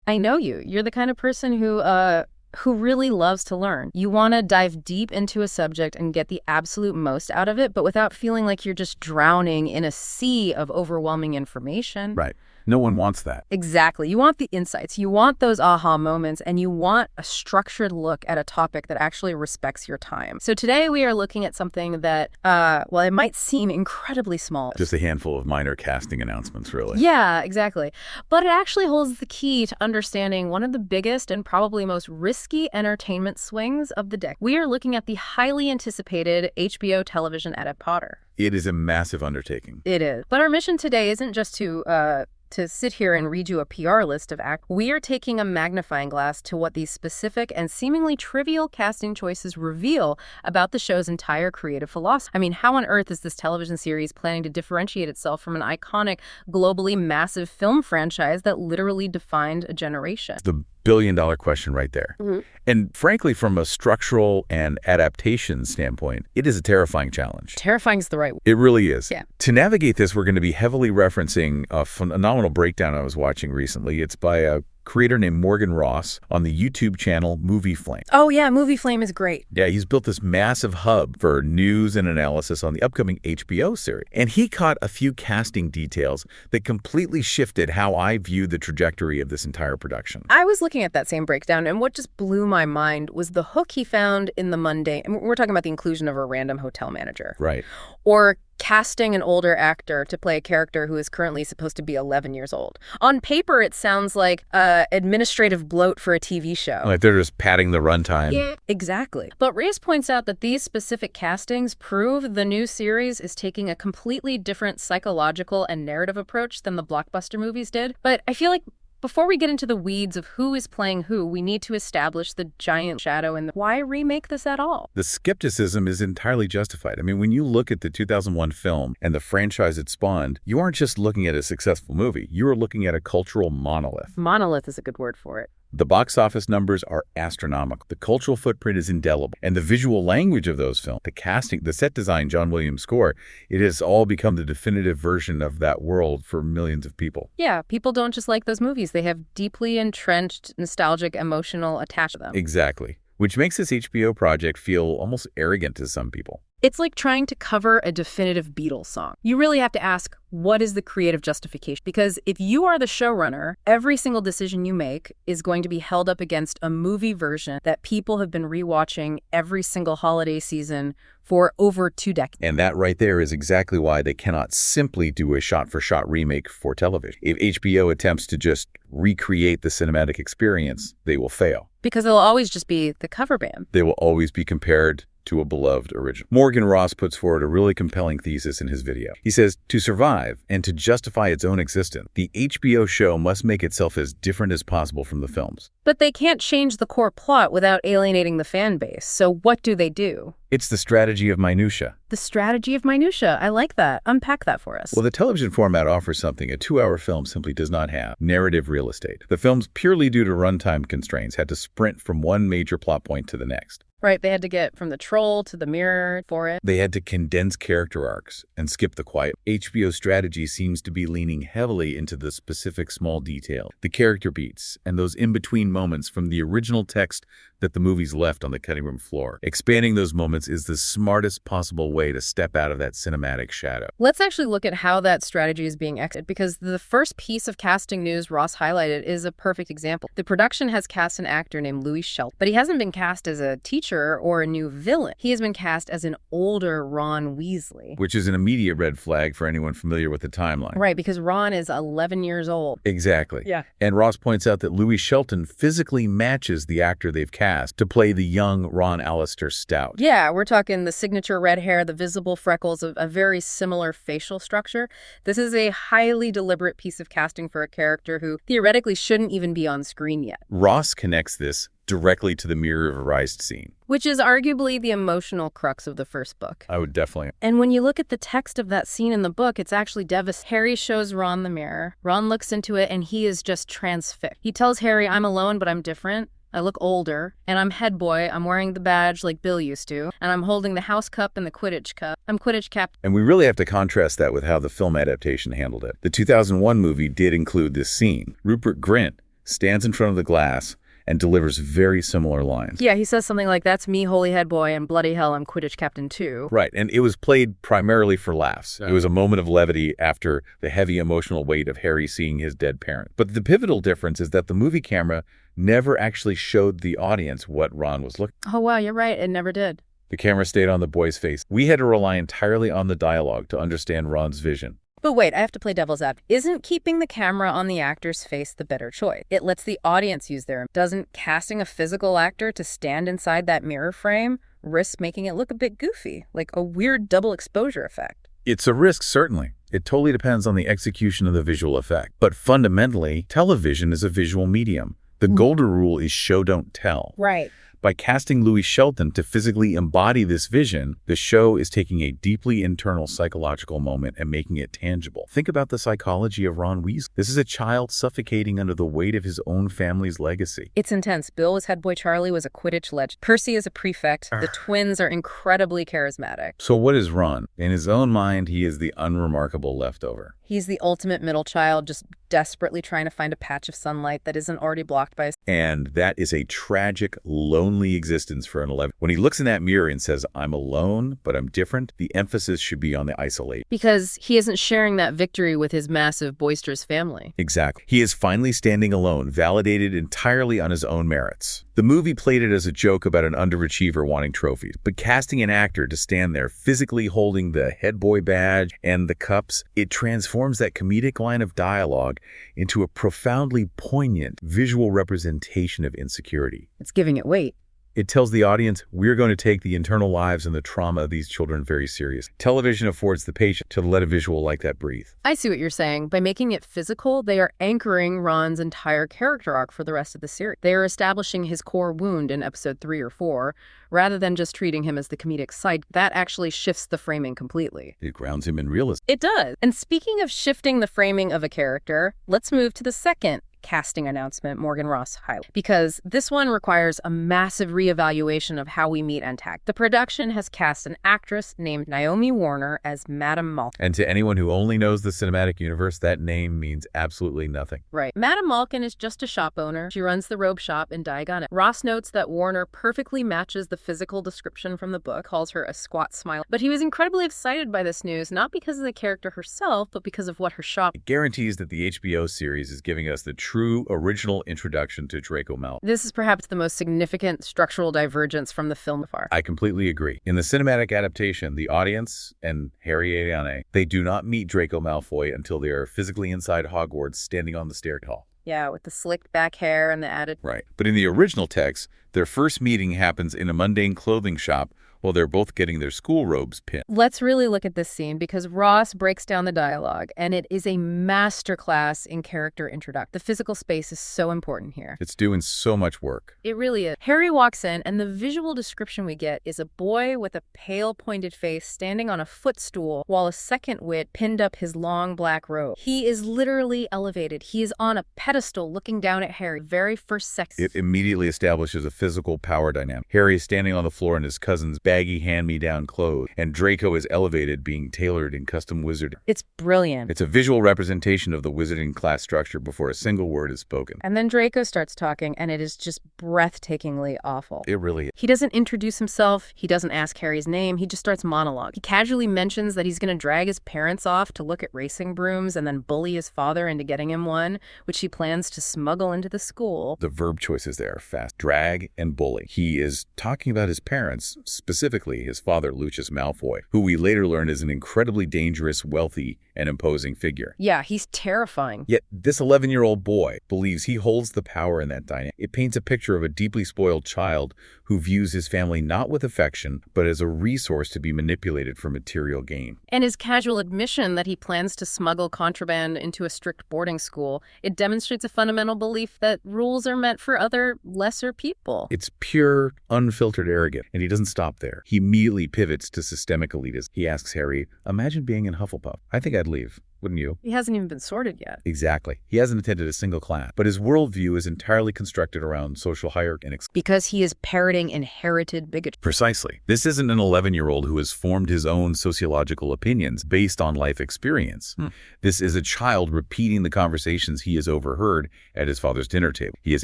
I know you. You're the kind of person who really loves to learn. You want to dive deep into a subject and get the absolute most out of it, but without feeling like you're just drowning in a sea of overwhelming information. Right. No one wants that. Exactly. You want the insights. You want those aha moments, and you want a structured look at a topic that actually respects your time. So today we are looking at something that, well, it might seem incredibly small. Just a handful of minor casting announcements, really. Yeah, exactly. But it actually holds the key to understanding one of the biggest and probably most risky entertainment swings of the decade. We are looking at the highly anticipated HBO television Adaptation. It is a massive undertaking. It is. But our mission today isn't just to sit here and read you a PR list of acts. We are taking a magnifying glass to what these specific and seemingly trivial casting choices reveal about the show's entire creative philosophy. I mean, how on earth is this television series planning to differentiate itself from an iconic, globally massive film franchise that literally defined a generation? The billion-dollar question right there. Mm-hmm. And frankly, from a structural and adaptation standpoint, it is a terrifying challenge. Terrifying is the right word. It really is. Yeah. To navigate this, we're going to be heavily referencing a phenomenal breakdown I was watching recently. It's by a creator named Morgan Ross on the YouTube channel Movie Flame. Oh, yeah, Movie Flame is great. Yeah, he's built this massive hub for news and analysis on the upcoming HBO series. And he caught a few casting details that completely shifted how I viewed the trajectory of this entire production. I was looking at that same breakdown, and what just blew my mind was the hook he found in the mundane. And we're talking about the inclusion of a random hotel manager. Right. Or casting an older actor to play a character who is currently supposed to be 11 years old. On paper, it sounds like administrative bloat for a TV show. Like they're just padding the runtime. Yeah, exactly. But Reyes points out that these specific castings prove the new series is taking a completely different psychological and narrative approach than the blockbuster movies did. But I feel like before we get into the weeds of who is playing who, we need to establish the giant shadow and why remake this at all. The skepticism is entirely justified. I mean, when you look at the 2001 film and the franchise it spawned, you aren't just looking at a successful movie. You are looking at a cultural monolith. Monolith is a good word for it. The box office numbers are astronomical. The cultural footprint is indelible. And the visual language of those films, the casting, the set design, John Williams' score, it has all become the definitive version of that world for millions of people. Yeah, people don't just like those movies. They have deeply entrenched, nostalgic, emotional attachment to them. Exactly. Which makes this HBO project feel almost arrogant to some people. It's like trying to cover a definitive Beatles song. You really have to ask, what is the creative justification? Because if you are the showrunner, every single decision you make is going to be held up against a movie version that people have been rewatching every single holiday season for over 2 decades. And that right there is exactly why they cannot simply do a shot-for-shot remake for television. If HBO attempts to just recreate the cinematic experience, they will fail. Because it'll always just be the cover band. They will always be compared to a beloved original. Morgan Ross puts forward a really compelling thesis in his video. He says, to survive and to justify its own existence, the HBO show must make itself as different as possible from the films. But they can't change the core plot without alienating the fan base. So what do they do? It's the strategy of minutia. The strategy of minutia. I like that. Unpack that for us. Well, the television format offers something a 2-hour film simply does not have: narrative real estate. The films, purely due to runtime constraints, had to sprint from one major plot point to the next. Right, they had to get from the troll to the mirror for it. They had to condense character arcs and skip the quiet. HBO's strategy seems to be leaning heavily into the specific small detail, the character beats, and those in-between moments from the original text that the movies left on the cutting room floor. Expanding those moments is the smartest possible way to step out of that cinematic shadow. Let's actually look at how that strategy is being executed, because the first piece of casting news Ross highlighted is a perfect example. The production has cast an actor named Louis Shelton, but he hasn't been cast as a teacher or a new villain. He has been cast as an older Ron Weasley. Which is an immediate red flag for anyone familiar with the timeline. Right, because Ron is 11 years old. Exactly. Yeah. And Ross points out that Louis Shelton physically matches the actor they've cast to play the young Ron Alistair Stout. Yeah, we're talking the signature red hair, the visible freckles, a very similar facial structure. This is a highly deliberate piece of casting for a character who theoretically shouldn't even be on screen yet. Ross connects this directly to the Mirror of Erised scene, which is arguably the emotional crux of the first book. I would definitely. And when you look at the text of that scene in the book, it's actually devastating. Harry shows Ron the mirror. Ron looks into it and he is just transfixed. He tells Harry, I'm alone, but I'm different. I look older, and I'm head boy. I'm wearing the badge like Bill used to, and I'm holding the house cup and the Quidditch cup. I'm Quidditch captain. And we really have to contrast that with how the film adaptation handled it. The 2001 movie did include this scene. Rupert Grint stands in front of the glass, and delivers very similar lines. Yeah, he says something like, "That's me, holy head boy, and bloody hell, I'm Quidditch captain too." Right, and it was played primarily for laughs. Yeah. It was a moment of levity after the heavy emotional weight of Harry seeing his dead parent. But the pivotal difference is that the movie camera never actually showed the audience what Ron was looking at. Oh, wow, you're right. It never did. The camera stayed on the boy's face. We had to rely entirely on the dialogue to understand Ron's vision. But wait, I have to play devil's advocate. Isn't keeping the camera on the actor's face the better choice? It lets the audience use their... Doesn't casting a physical actor to stand inside that mirror frame risk making it look a bit goofy, like a weird double exposure effect? It's a risk, certainly. It totally depends on the execution of the visual effect. But fundamentally, television is a visual medium. The golden rule is show, don't tell. Right. By casting Louis Shelton to physically embody this vision, the show is taking a deeply internal psychological moment and making it tangible. Think about the psychology of Ron Weasley. This is a child suffocating under the weight of his own family's legacy. It's intense. Bill as head boy, Charlie was a Quidditch legend. Percy is a prefect. The twins are incredibly charismatic. So what is Ron? In his own mind, he is the unremarkable leftover. He's the ultimate middle child, just desperately trying to find a patch of sunlight that isn't already blocked by... And that is a tragic, lonely existence for an 11. When he looks in that mirror and says, "I'm alone, but I'm different," the emphasis should be on the isolation. Because he isn't sharing that victory with his massive, boisterous family. Exactly. He is finally standing alone, validated entirely on his own merits. The movie played it as a joke about an underachiever wanting trophies, but casting an actor to stand there physically holding the head boy badge and the cups, it transforms that comedic line of dialogue into a profoundly poignant visual representation of insecurity. It's giving it weight. It tells the audience, we're going to take the internal lives and the trauma of these children very serious. Television affords the patience to let a visual like that breathe. I see what you're saying. By making it physical, they are anchoring Ron's entire character arc for the rest of the series. They are establishing his core wound in episode 3 or 4, rather than just treating him as the comedic side. That actually shifts the framing completely. It grounds him in realism. It does. And speaking of shifting the framing of a character, let's move to the second casting announcement Morgan Ross highlighted, because this one requires a massive reevaluation of how we meet Antac. The production has cast an actress named Naomi Warner as Madam Malkin. And to anyone who only knows the cinematic universe, that name means absolutely nothing. Right. Madam Malkin is just a shop owner. She runs the robe shop in Diagon. Ross notes that Warner perfectly matches the physical description from the book, calls her a squat smile. But he was incredibly excited by this news, not because of the character herself, but because of what her shop... It guarantees that the HBO series is giving us the true original introduction to Draco Malfoy. This is perhaps the most significant structural divergence from the film so far. I completely agree. In the cinematic adaptation, the audience and Harry and Anne, they do not meet Draco Malfoy until they are physically inside Hogwarts, standing on the stair hall. Yeah, with the slicked back hair and the added... Right. But in the original text, their first meeting happens in a mundane clothing shop while they're both getting their school robes pinned. Let's really look at this scene because Ross breaks down the dialogue, and it is a masterclass in character introduction. The physical space is so important here. It's doing so much work. It really is. Harry walks in, and the visual description we get is a boy with a pale, pointed face standing on a footstool while a second wit pinned up his long black robe. He is literally elevated. He is on a pedestal looking down at Harry. Very first sex. It immediately establishes a physical power dynamic. Harry is standing on the floor in his cousin's baggy hand-me-down clothes, and Draco is elevated, being tailored in custom wizarding. It's brilliant. It's a visual representation of the wizarding class structure before a single word is spoken. And then Draco starts talking, and it is just breathtakingly awful. It really is. He doesn't introduce himself. He doesn't ask Harry's name. He just starts monologue. He casually mentions that he's going to drag his parents off to look at racing brooms and then bully his father into getting him one, which he plans to smuggle into the school. The verb choices there are fast. Drag and bully. He is talking about his parents, specifically his father, Lucius Malfoy, who we later learn is an incredibly dangerous, wealthy, and imposing figure. Yeah, he's terrifying. Yet this 11-year-old boy believes he holds the power in that dynamic. It paints a picture of a deeply spoiled child who views his family not with affection, but as a resource to be manipulated for material gain. And his casual admission that he plans to smuggle contraband into a strict boarding school, it demonstrates a fundamental belief that rules are meant for other, lesser people. It's pure, unfiltered arrogance, and he doesn't stop there. He immediately pivots to systemic elitism. He asks Harry, imagine being in Hufflepuff. I think I'd leave. wouldn't you? He hasn't even been sorted yet. Exactly. He hasn't attended a single class, but his worldview is entirely constructed around social hierarchy and Because he is parroting inherited bigotry. Precisely. This isn't an 11-year-old who has formed his own sociological opinions based on life experience. This is a child repeating the conversations he has overheard at his father's dinner table. He has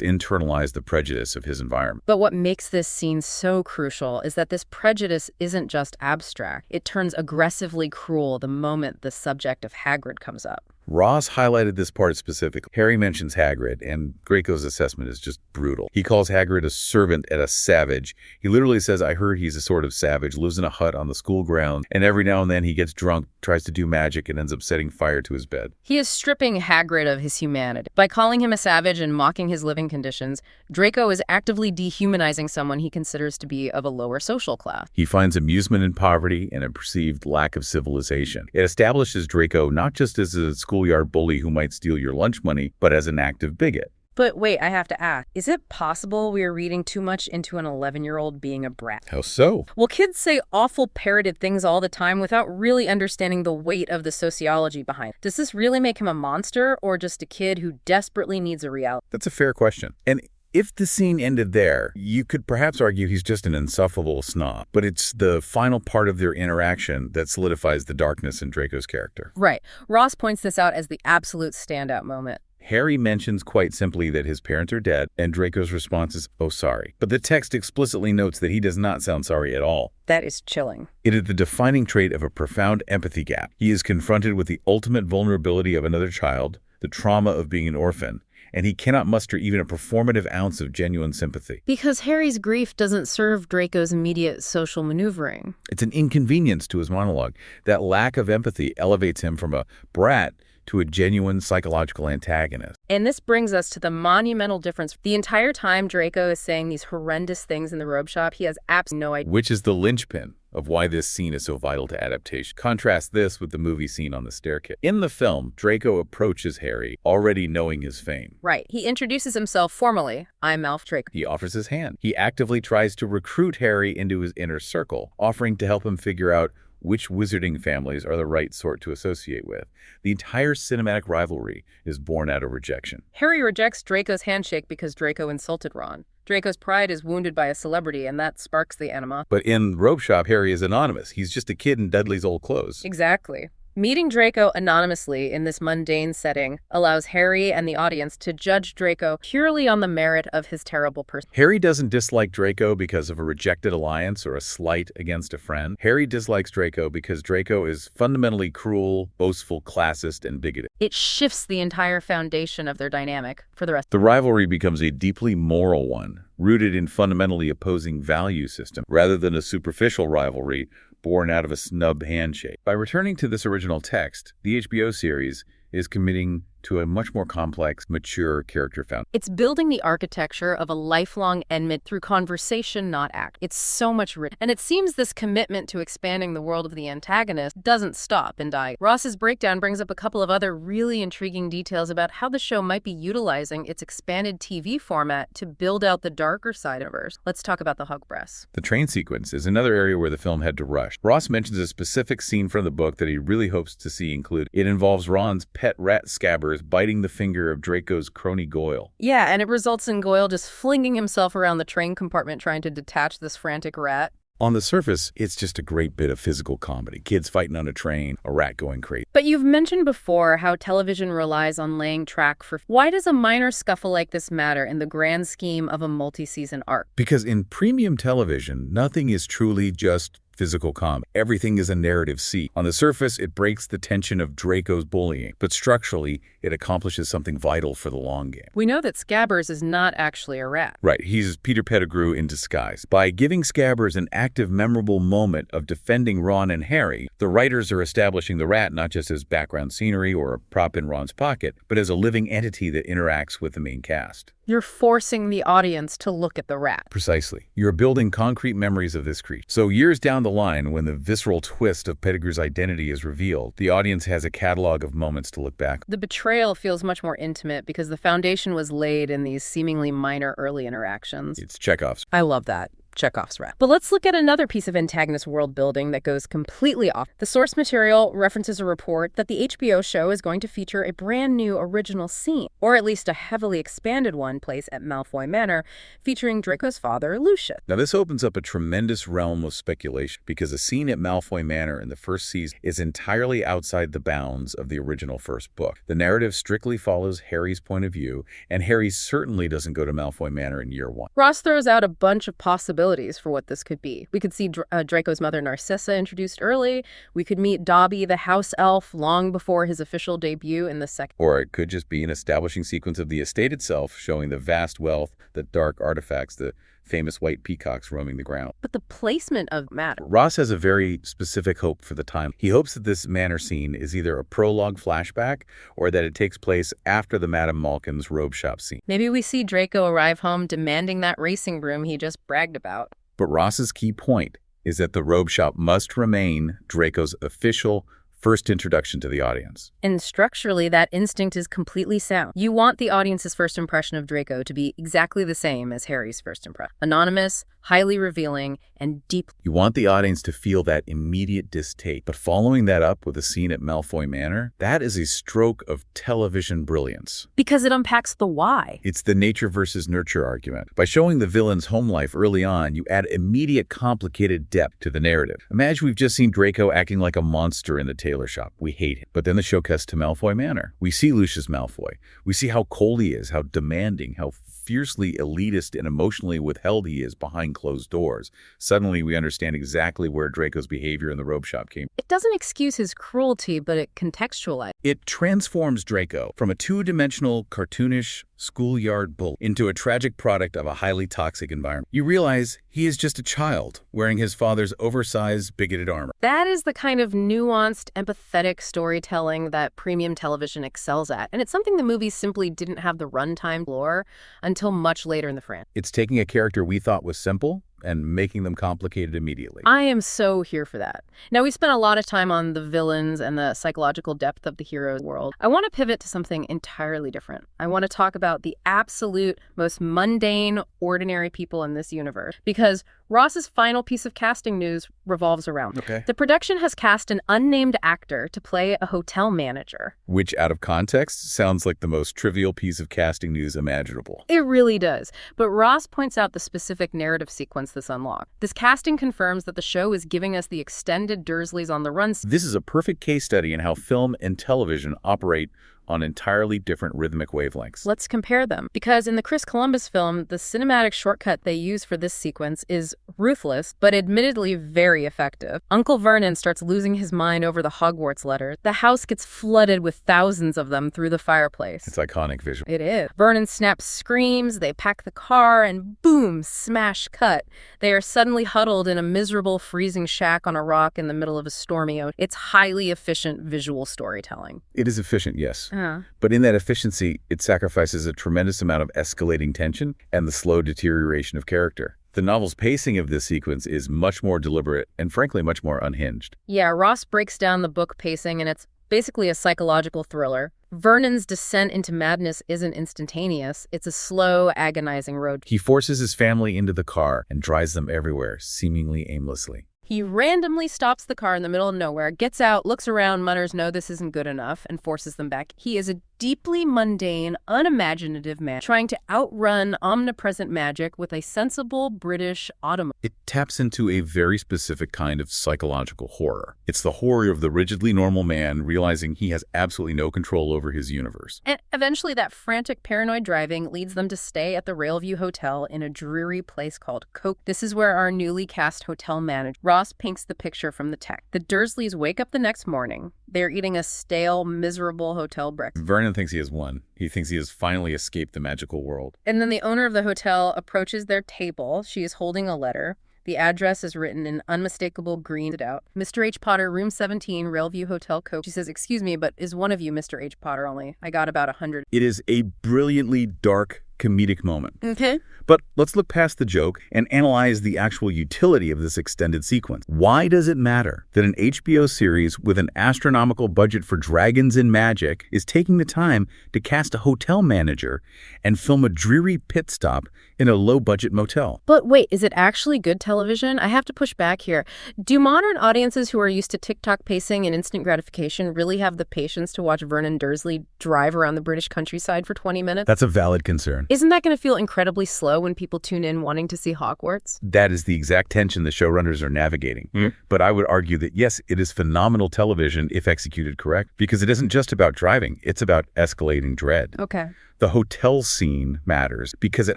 internalized the prejudice of his environment. But what makes this scene so crucial is that this prejudice isn't just abstract. It turns aggressively cruel the moment the subject of Hagrid comes up. Ross highlighted this part specifically. Harry mentions Hagrid, and Draco's assessment is just brutal. He calls Hagrid a servant and a savage. He literally says, I heard he's a sort of savage, lives in a hut on the school grounds, and every now and then he gets drunk, tries to do magic, and ends up setting fire to his bed. He is stripping Hagrid of his humanity. By calling him a savage and mocking his living conditions, Draco is actively dehumanizing someone he considers to be of a lower social class. He finds amusement in poverty and a perceived lack of civilization. It establishes Draco not just as a schoolyard bully who might steal your lunch money, but as an active bigot. But wait, I have to ask, is it possible we are reading too much into an 11-year-old being a brat? How so? Well, kids say awful parroted things all the time without really understanding the weight of the sociology behind it. Does this really make him a monster or just a kid who desperately needs a reality? That's a fair question. And if the scene ended there, you could perhaps argue he's just an insufferable snob. But it's the final part of their interaction that solidifies the darkness in Draco's character. Right. Ross points this out as the absolute standout moment. Harry mentions quite simply that his parents are dead, and Draco's response is, oh, sorry. But the text explicitly notes that he does not sound sorry at all. That is chilling. It is the defining trait of a profound empathy gap. He is confronted with the ultimate vulnerability of another child, the trauma of being an orphan, and he cannot muster even a performative ounce of genuine sympathy. Because Harry's grief doesn't serve Draco's immediate social maneuvering. It's an inconvenience to his monologue. That lack of empathy elevates him from a brat to a genuine psychological antagonist. And this brings us to the monumental difference. The entire time Draco is saying these horrendous things in the robe shop, he has absolutely no idea. Which is the linchpin of why this scene is so vital to adaptation. Contrast this with the movie scene on the staircase. In the film, Draco approaches Harry, already knowing his fame. Right. He introduces himself formally. I'm Malf Draco. He offers his hand. He actively tries to recruit Harry into his inner circle, offering to help him figure out which wizarding families are the right sort to associate with. The entire cinematic rivalry is born out of rejection. Harry rejects Draco's handshake because Draco insulted Ron. Draco's pride is wounded by a celebrity, and that sparks the animosity. But in Robe Shop, Harry is anonymous. He's just a kid in Dudley's old clothes. Exactly. Meeting Draco anonymously in this mundane setting allows Harry and the audience to judge Draco purely on the merit of his terrible person. Harry doesn't dislike Draco because of a rejected alliance or a slight against a friend. Harry dislikes Draco because Draco is fundamentally cruel, boastful, classist, and bigoted. It shifts the entire foundation of their dynamic for the rest. The rivalry becomes a deeply moral one, rooted in fundamentally opposing value system, rather than a superficial rivalry born out of a snub handshake. By returning to this original text, the HBO series is committing to a much more complex, mature character foundation. It's building the architecture of a lifelong enmity through conversation, not act. It's so much richer. And it seems this commitment to expanding the world of the antagonist doesn't stop in die. Ross's breakdown brings up a couple of other really intriguing details about how the show might be utilizing its expanded TV format to build out the darker side of it. Let's talk about the hug breaths. The train sequence is another area where the film had to rush. Ross mentions a specific scene from the book that he really hopes to see included. It involves Ron's pet rat Scabbers biting the finger of Draco's crony Goyle. Yeah, and it results in Goyle just flinging himself around the train compartment trying to detach this frantic rat. On the surface, it's just a great bit of physical comedy. Kids fighting on a train, a rat going crazy. But you've mentioned before how television relies on laying track for... Why does a minor scuffle like this matter in the grand scheme of a multi-season arc? Because in premium television, nothing is truly just physical comedy. Everything is a narrative seat. On the surface, it breaks the tension of Draco's bullying, but structurally, it accomplishes something vital for the long game. We know that Scabbers is not actually a rat. Right, he's Peter Pettigrew in disguise. By giving Scabbers an active, memorable moment of defending Ron and Harry, the writers are establishing the rat not just as background scenery or a prop in Ron's pocket, but as a living entity that interacts with the main cast. You're forcing the audience to look at the rat. Precisely. You're building concrete memories of this creature. So years down the line, when the visceral twist of Pettigrew's identity is revealed, the audience has a catalog of moments to look back. The betrayal feels much more intimate because the foundation was laid in these seemingly minor early interactions. It's Chekhov's. I love that. Chekhov's rat. But let's look at another piece of antagonist world building that goes completely off. The source material references a report that the HBO show is going to feature a brand new original scene, or at least a heavily expanded one, place at Malfoy Manor, featuring Draco's father, Lucius. Now, this opens up a tremendous realm of speculation because a scene at Malfoy Manor in the first season is entirely outside the bounds of the original first book. The narrative strictly follows Harry's point of view, and Harry certainly doesn't go to Malfoy Manor in year one. Ross throws out a bunch of possibilities for what this could be. We could see Draco's mother, Narcissa, introduced early. We could meet Dobby, the house elf, long before his official debut in the second. Or it could just be an establishing sequence of the estate itself, showing the vast wealth, the dark artifacts, the famous white peacocks roaming the ground. But the placement of matter. Ross has a very specific hope for the time. He hopes that this manor scene is either a prologue flashback or that it takes place after the Madam Malkin's robe shop scene. Maybe we see Draco arrive home demanding that racing broom he just bragged about. But Ross's key point is that the robe shop must remain Draco's official first introduction to the audience. And structurally, that instinct is completely sound. You want the audience's first impression of Draco to be exactly the same as Harry's first impression. Anonymous, highly revealing, and deep. You want the audience to feel that immediate distaste. But following that up with a scene at Malfoy Manor, that is a stroke of television brilliance. Because it unpacks the why. It's the nature versus nurture argument. By showing the villain's home life early on, you add immediate complicated depth to the narrative. Imagine we've just seen Draco acting like a monster in the tailor shop. We hate him. But then the show cuts to Malfoy Manor. We see Lucius Malfoy. We see how cold he is, how demanding, how fiercely elitist and emotionally withheld he is behind closed doors. Suddenly, we understand exactly where Draco's behavior in the robe shop came. It doesn't excuse his cruelty, but it contextualizes. It transforms Draco from a two-dimensional, cartoonish schoolyard bull into a tragic product of a highly toxic environment. You realize he is just a child wearing his father's oversized, bigoted armor. That is the kind of nuanced, empathetic storytelling that premium television excels at. And it's something the movies simply didn't have the runtime for until much later in the franchise. It's taking a character we thought was simple and making them complicated immediately. I am so here for that. Now, we spent a lot of time on the villains and the psychological depth of the hero's world. I want to pivot to something entirely different. I want to talk about the absolute most mundane, ordinary people in this universe. Because Ross's final piece of casting news revolves around. The production has cast an unnamed actor to play a hotel manager. Which, out of context, sounds like the most trivial piece of casting news imaginable. It really does. But Ross points out the specific narrative sequence this unlocked. This casting confirms that the show is giving us the extended Dursleys on the run. This is a perfect case study in how film and television operate on entirely different rhythmic wavelengths. Let's compare them. Because in the Chris Columbus film, the cinematic shortcut they use for this sequence is ruthless, but admittedly very effective. Uncle Vernon starts losing his mind over the Hogwarts letters. The house gets flooded with thousands of them through the fireplace. It's iconic visual. It is. Vernon snaps screams, they pack the car, and boom, smash cut. They are suddenly huddled in a miserable, freezing shack on a rock in the middle of a stormy ocean. It's highly efficient visual storytelling. It is efficient, yes. But in that efficiency, it sacrifices a tremendous amount of escalating tension and the slow deterioration of character. The novel's pacing of this sequence is much more deliberate and, frankly, much more unhinged. Yeah, Ross breaks down the book pacing, and it's basically a psychological thriller. Vernon's descent into madness isn't instantaneous. It's a slow, agonizing road. He forces his family into the car and drives them everywhere, seemingly aimlessly. He randomly stops the car in the middle of nowhere, gets out, looks around, mutters, "No, this isn't good enough," and forces them back. He is a deeply mundane, unimaginative man trying to outrun omnipresent magic with a sensible British automobile. It taps into a very specific kind of psychological horror. It's the horror of the rigidly normal man realizing he has absolutely no control over his universe. And eventually that frantic, paranoid driving leads them to stay at the Railview Hotel in a dreary place called Coke. This is where our newly cast hotel manager, Ross, paints the picture from the text. The Dursleys wake up the next morning. They're eating a stale, miserable hotel breakfast. Vernon thinks he has won. He thinks he has finally escaped the magical world. And then the owner of the hotel approaches their table. She is holding a letter. The address is written in unmistakable green. Mr. H. Potter, room 17, Railview Hotel, Coke. She says, "Excuse me, but is one of you Mr. H. Potter only? I got about 100. It is a brilliantly dark comedic moment. Okay. But let's look past the joke and analyze the actual utility of this extended sequence. Why does it matter that an HBO series with an astronomical budget for dragons and magic is taking the time to cast a hotel manager and film a dreary pit stop in a low-budget motel? But wait, is it actually good television? I have to push back here. Do modern audiences who are used to TikTok pacing and instant gratification really have the patience to watch Vernon Dursley drive around the British countryside for 20 minutes? That's a valid concern. Isn't that going to feel incredibly slow when people tune in wanting to see Hogwarts? That is the exact tension the showrunners are navigating. But I would argue that, yes, it is phenomenal television if executed correct, because it isn't just about driving. It's about escalating dread. Okay. The hotel scene matters because it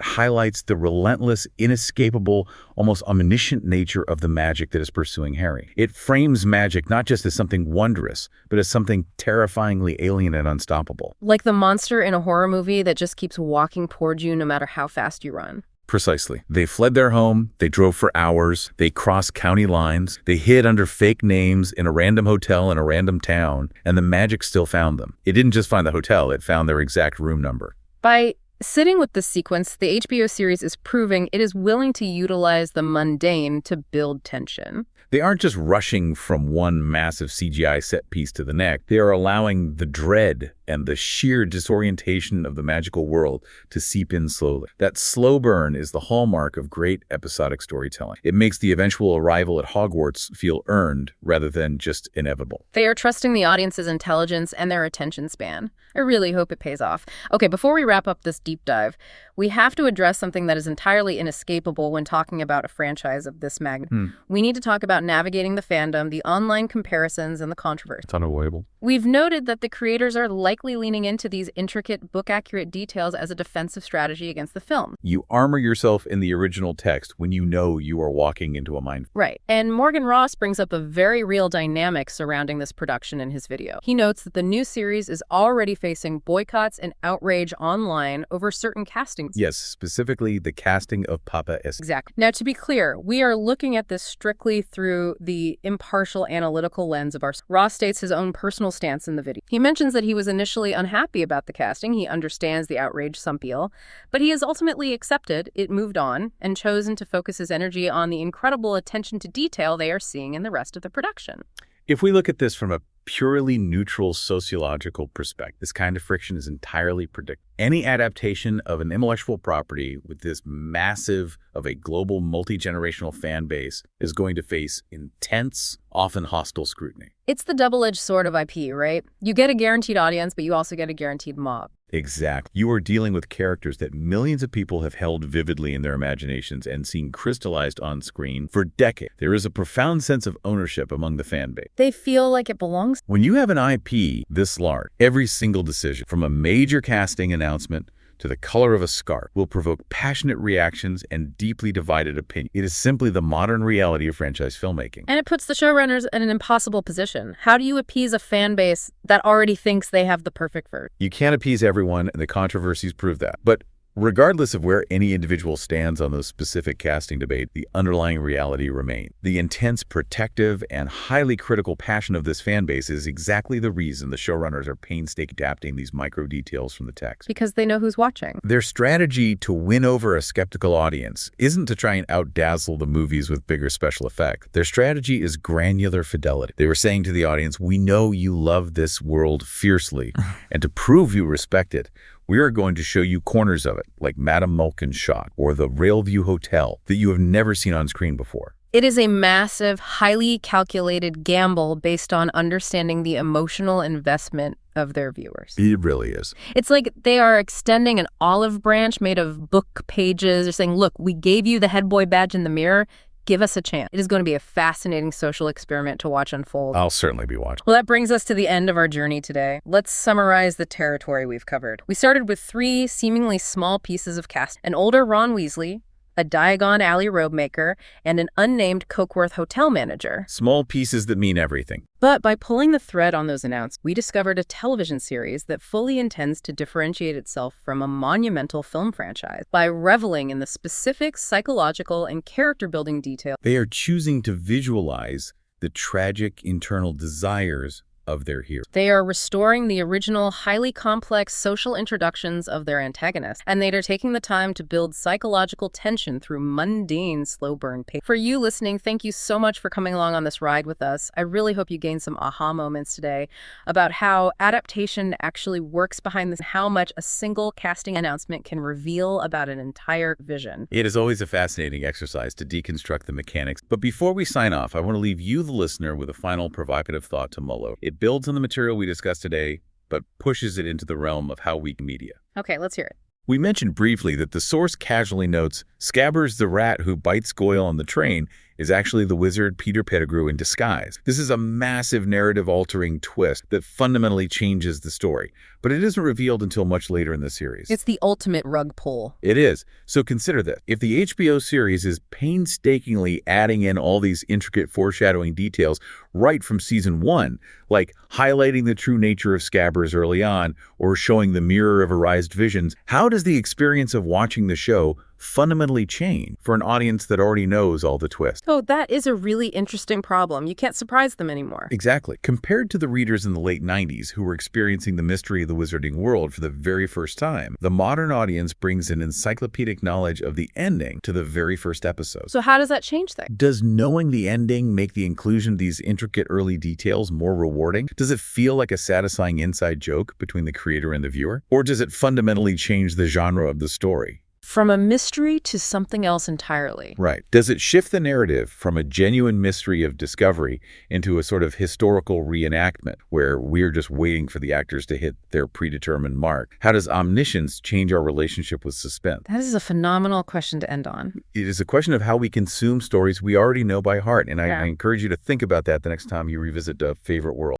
highlights the relentless, inescapable, almost omniscient nature of the magic that is pursuing Harry. It frames magic not just as something wondrous, but as something terrifyingly alien and unstoppable. Like the monster in a horror movie that just keeps walking toward you no matter how fast you run. Precisely. They fled their home, they drove for hours, they crossed county lines, they hid under fake names in a random hotel in a random town, and the magic still found them. It didn't just find the hotel, it found their exact room number. By sitting with this sequence, the HBO series is proving it is willing to utilize the mundane to build tension. They aren't just rushing from one massive CGI set piece to the next. They are allowing the dread and the sheer disorientation of the magical world to seep in slowly. That slow burn is the hallmark of great episodic storytelling. It makes the eventual arrival at Hogwarts feel earned rather than just inevitable. They are trusting the audience's intelligence and their attention span. I really hope it pays off. Okay, before we wrap up this deep dive, we have to address something that is entirely inescapable when talking about a franchise of this magnitude. We need to talk about navigating the fandom, the online comparisons, and the controversy. It's unavoidable. We've noted that the creators are likely leaning into these intricate, book-accurate details as a defensive strategy against the film. You armor yourself in the original text when you know you are walking into a minefield. Right. And Morgan Ross brings up a very real dynamic surrounding this production in his video. He notes that the new series is already facing boycotts and outrage online over certain castings. Yes, specifically the casting of Papa S. Exactly. Now, to be clear, we are looking at this strictly through the impartial analytical lens of our... Ross states his own personal stance in the video. He mentions that he was initially unhappy about the casting. He understands the outrage some feel, but he has ultimately accepted it, moved on, and chosen to focus his energy on the incredible attention to detail they are seeing in the rest of the production. If we look at this from a purely neutral sociological perspective, this kind of friction is entirely predictable. Any adaptation of an intellectual property with this massive of a global multi-generational fan base is going to face intense, often hostile scrutiny. It's the double-edged sword of IP, right? You get a guaranteed audience, but you also get a guaranteed mob. Exactly. You are dealing with characters that millions of people have held vividly in their imaginations and seen crystallized on screen for decades. There is a profound sense of ownership among the fan base. They feel like it belongs. When you have an IP this large, every single decision, from a major casting announcement to the color of a scarf, will provoke passionate reactions and deeply divided opinions. It is simply the modern reality of franchise filmmaking. And it puts the showrunners in an impossible position. How do you appease a fan base that already thinks they have the perfect version? You can't appease everyone, and the controversies prove that. But regardless of where any individual stands on those specific casting debate, the underlying reality remains. The intense, protective, and highly critical passion of this fan base is exactly the reason the showrunners are painstakingly adapting these micro details from the text. Because they know who's watching. Their strategy to win over a skeptical audience isn't to try and outdazzle the movies with bigger special effects. Their strategy is granular fidelity. They were saying to the audience, we know you love this world fiercely, and to prove you respect it, we are going to show you corners of it, like Madam Malkin shot or the Railview Hotel, that you have never seen on screen before. It is a massive, highly calculated gamble based on understanding the emotional investment of their viewers. It really is. It's like they are extending an olive branch made of book pages. They're saying, look, we gave you the head boy badge in the mirror. Give us a chance. It is going to be a fascinating social experiment to watch unfold. I'll certainly be watching. Well, that brings us to the end of our journey today. Let's summarize the territory we've covered. We started with 3 seemingly small pieces of cast: an older Ron Weasley, a Diagon Alley robe maker, and an unnamed Cokeworth hotel manager. Small pieces that mean everything. But by pulling the thread on those announcements, we discovered a television series that fully intends to differentiate itself from a monumental film franchise by reveling in the specific psychological and character-building details. They are choosing to visualize the tragic internal desires of their hero. They are restoring the original, highly complex social introductions of their antagonists, and they are taking the time to build psychological tension through mundane, slow-burn pace. For you listening, thank you so much for coming along on this ride with us. I really hope you gained some aha moments today about how adaptation actually works behind this, and how much a single casting announcement can reveal about an entire vision. It is always a fascinating exercise to deconstruct the mechanics. But before we sign off, I want to leave you, the listener, with a final provocative thought to mull over. It builds on the material we discussed today, but pushes it into the realm of how we media. Okay, let's hear it. We mentioned briefly that the source casually notes Scabbers the rat who bites Goyle on the train is actually the wizard Peter Pettigrew in disguise. This is a massive narrative-altering twist that fundamentally changes the story, but it isn't revealed until much later in the series. It's the ultimate rug pull. It is. So consider this. If the HBO series is painstakingly adding in all these intricate foreshadowing details right from season 1, like highlighting the true nature of Scabbers early on or showing the Mirror of Erised visions, how does the experience of watching the show fundamentally change for an audience that already knows all the twists? Oh, that is a really interesting problem. You can't surprise them anymore. Exactly. Compared to the readers in the late 90s who were experiencing the mystery of the wizarding world for the very first time, the modern audience brings an encyclopedic knowledge of the ending to the very first episode. So how does that change things? Does knowing the ending make the inclusion of these intricate early details more rewarding? Does it feel like a satisfying inside joke between the creator and the viewer? Or does it fundamentally change the genre of the story? From a mystery to something else entirely. Right. Does it shift the narrative from a genuine mystery of discovery into a sort of historical reenactment where we're just waiting for the actors to hit their predetermined mark? How does omniscience change our relationship with suspense? That is a phenomenal question to end on. It is a question of how we consume stories we already know by heart, and I encourage you to think about that the next time you revisit a favorite world.